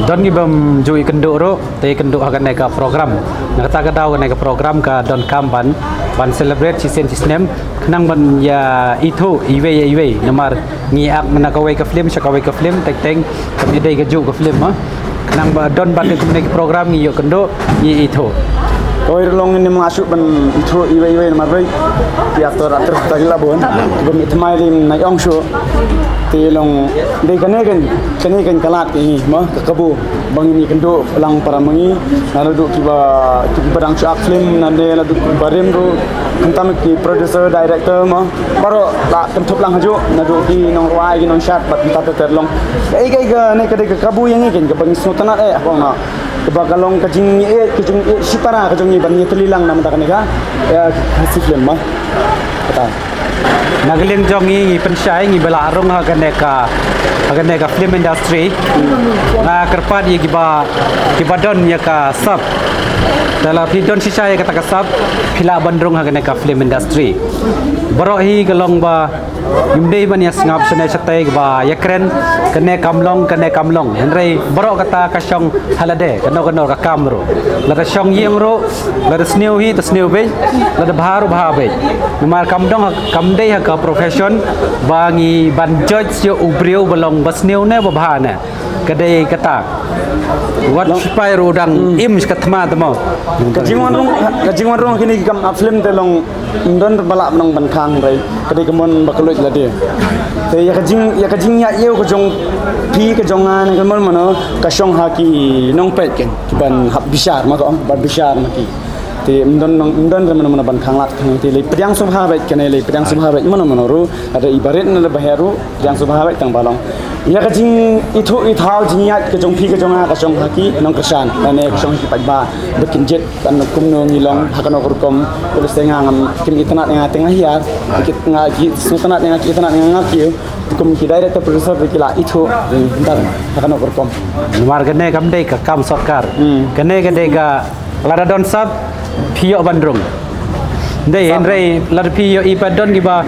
Don ni bam jui kenduk ro, te kenduk akan naik ke program. Nak kata kau naik ke program ke don kamban, ban celebrate season sistem. Kenang ban ya itu iwe nomor ni ak menakawai ke film, syakawai ke film, teng kami dai ke ju ke film ah. Kenang don ban naik program ni yo kenduk ni itu. Kau long ini mengasuk ban itu iwe nomor baik. Di aktor tak gila bon. Bam itu mai lim naik ong show. Ti long dei kan kalat ini mah kebu bang ini kendo pelang para mengi lalu duk kiba barang syak film nande lalu barem tu kentam ki producer director mah baru la kentup lang haju nadu di nong ruai ki nong shot bat kita terlong kai ne kadai kebu yang ini kan bang sutanat apa na kebakalong kajing sipara kajing ni ban telilang nama tak nega ya hasil film mah kata Nagaling jongi ngi pensyai ngi belarung akan neka film industry na kerpat ye kiba don ya ka sab dalam don sisa ya kata ka sab pila bandrung akan neka film industry borohi galong ba yumdei ban ya ngap sene satai ba ya keren kene kamlong henrei borok kata kasyong halade kano ka kamro lada syong yemro lada sneu hi to sneu be lada baharu bahabe numar kamdei ha ka profession bangi ban judge yo ubriu belong basneu ne babhane kadai kata wat supaya rodang im skatma tamo kajingan rong kini kam film telong indon balak nong bankang rai kadai kemon bakulut lade te ya kajing ya yeu kajong pi kajongan kemon mano kasyong haki nong pet ken ban hab bisar mako ban bisar maki te indon mana bankang lat kan te le pedang subha baik kan le pedang subha baik mana ru ada ibarat na baheru pedang subha baik tang balong ya kajing itu ithau jingat kajong pi kajonga kasyong haki nong kesan ane kasyong ki pajba bekin jet kan kumno ngilong hakano kurkom terus tengah ngam kim itnat yang tengah hiar kit ngaji sutanat yang itnat yang ngaki kum ki director producer bekila itu bentar hakano kurkom luar gene kamdei ka kam sokar gene ga lada don sab piyok bandrung dei henrei lada piyok ipadon giba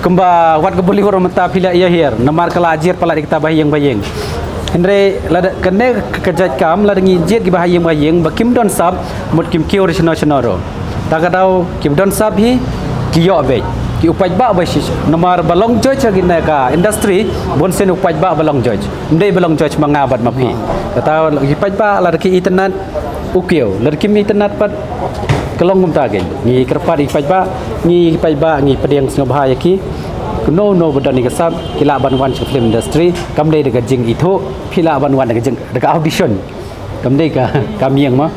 kemba wat kebuli horo mata pila iya hier namar kala ajir pala kita bayang henrei lada kene kejat kam lada ngijit giba bayang bakim don sab mut kim kiu risno takadau kim don sab hi kiyok be ki upaj ba basis nomor balong joj gina ka industry bon sen upaj ba balong joj ndei balong joj mangabat mapi kata upaj ba lada ki internet ukiu lada kim internet pat kelong gum tage ni kerpat upaj ba ni pedang ngobhaya ki no bedan ni kasab kila banwan film industry kamdei de jing itu pila banwan de jing de audition kamdei ka kamiang mah